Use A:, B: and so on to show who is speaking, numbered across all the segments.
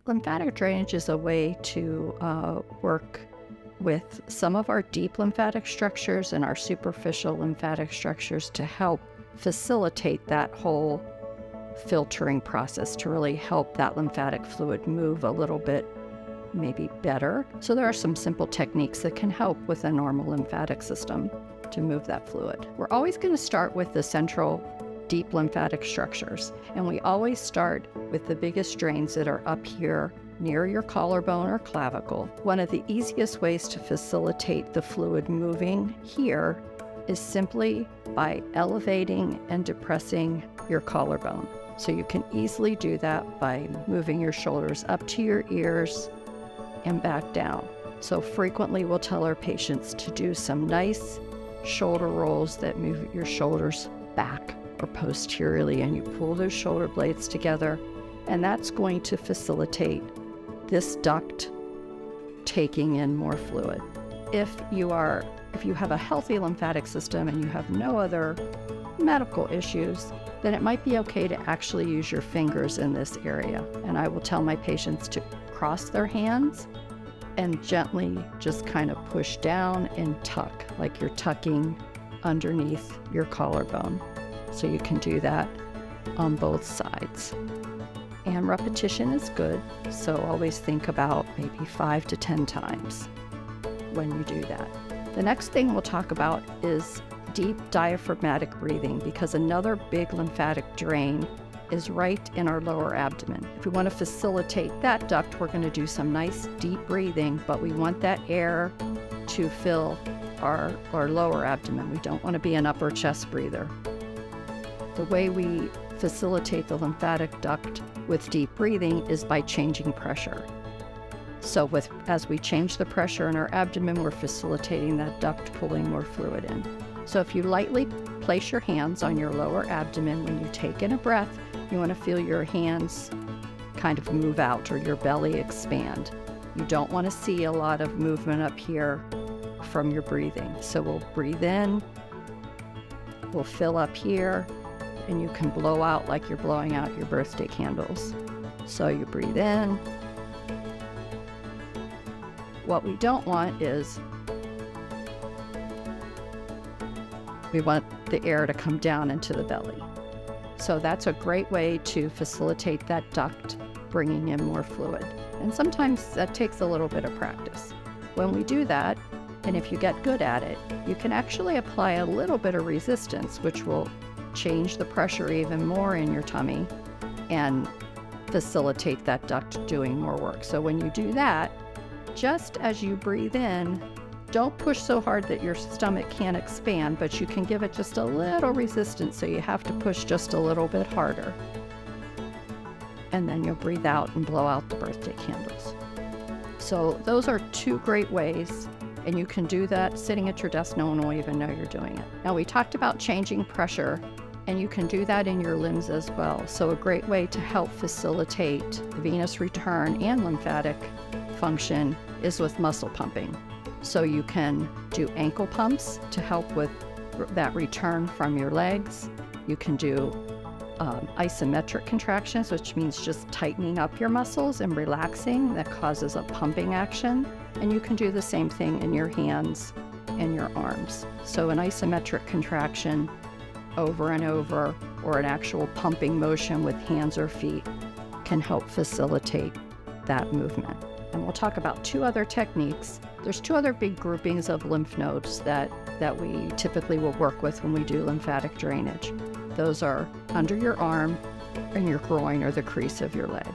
A: Lymphatic drainage is a way to work with some of our deep lymphatic structures and our superficial lymphatic structures to help facilitate that whole filtering process, to really help that lymphatic fluid move a little bit maybe better. So there are some simple techniques that can help with a normal lymphatic system to move that fluid. We're always going to start with the central deep lymphatic structures, and we always start with the biggest drains that are up here near your collarbone or clavicle. One of the easiest ways to facilitate the fluid moving here is simply by elevating and depressing your collarbone. So you can easily do that by moving your shoulders up to your ears and back down. So frequently we'll tell our patients to do some nice shoulder rolls that move your shoulders back or posteriorly, and you pull those shoulder blades together, and that's going to facilitate this duct taking in more fluid. If you have a healthy lymphatic system and you have no other medical issues, then it might be okay to actually use your fingers in this area. And I will tell my patients to cross their hands and gently just kind of push down and tuck, like you're tucking underneath your collarbone. So you can do that on both sides. And repetition is good, so always think about maybe 5 to 10 times when you do that. The next thing we'll talk about is deep diaphragmatic breathing, because another big lymphatic drain is right in our lower abdomen. If we want to facilitate that duct, we're going to do some nice deep breathing, but we want that air to fill our lower abdomen. We don't want to be an upper chest breather. The way we facilitate the lymphatic duct with deep breathing is by changing pressure. So as we change the pressure in our abdomen, we're facilitating that duct pulling more fluid in. So if you lightly place your hands on your lower abdomen when you take in a breath, you want to feel your hands kind of move out or your belly expand. You don't want to see a lot of movement up here from your breathing. So we'll breathe in, we'll fill up here, and you can blow out like you're blowing out your birthday candles. So you breathe in. What we don't want is we want the air to come down into the belly. So that's a great way to facilitate that duct bringing in more fluid. And sometimes that takes a little bit of practice. When we do that, and if you get good at it, you can actually apply a little bit of resistance, which will change the pressure even more in your tummy and facilitate that duct doing more work. So when you do that, just as you breathe in, don't push so hard that your stomach can't expand, but you can give it just a little resistance, so you have to push just a little bit harder. And then you'll breathe out and blow out the birthday candles. So those are two great ways, and you can do that sitting at your desk. No one will even know you're doing it. Now, we talked about changing pressure, and you can do that in your limbs as well. So a great way to help facilitate the venous return and lymphatic function is with muscle pumping. So you can do ankle pumps to help with that return from your legs. You can do isometric contractions, which means just tightening up your muscles and relaxing. That causes a pumping action. And you can do the same thing in your hands and your arms. So an isometric contraction over and over, or an actual pumping motion with hands or feet, can help facilitate that movement. And we'll talk about two other techniques. There's two other big groupings of lymph nodes that we typically will work with when we do lymphatic drainage. Those are under your arm and your groin, or the crease of your leg.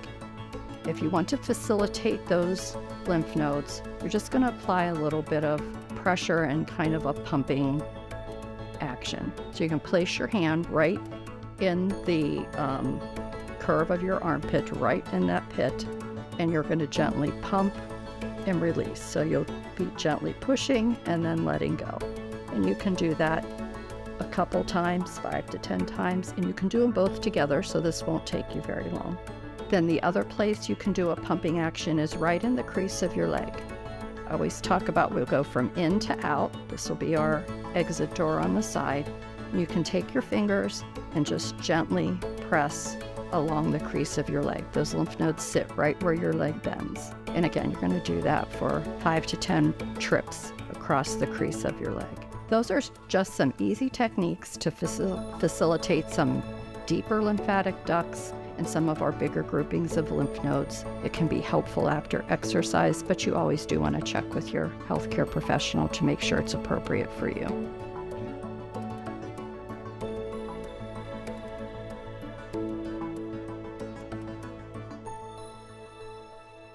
A: If you want to facilitate those lymph nodes, you're just going to apply a little bit of pressure and kind of a pumping action. So you can place your hand right in the curve of your armpit, right in that pit, and you're going to gently pump and release. So you'll be gently pushing and then letting go. And you can do that a couple times, 5 to 10 times, and you can do them both together, so this won't take you very long. Then the other place you can do a pumping action is right in the crease of your leg. I always talk about we'll go from in to out. This will be our exit door on the side. And you can take your fingers and just gently press along the crease of your leg. Those lymph nodes sit right where your leg bends. And again, you're going to do that for 5 to 10 trips across the crease of your leg. Those are just some easy techniques to facilitate some deeper lymphatic ducts and some of our bigger groupings of lymph nodes. It can be helpful after exercise, but you always do want to check with your healthcare professional to make sure it's appropriate for you.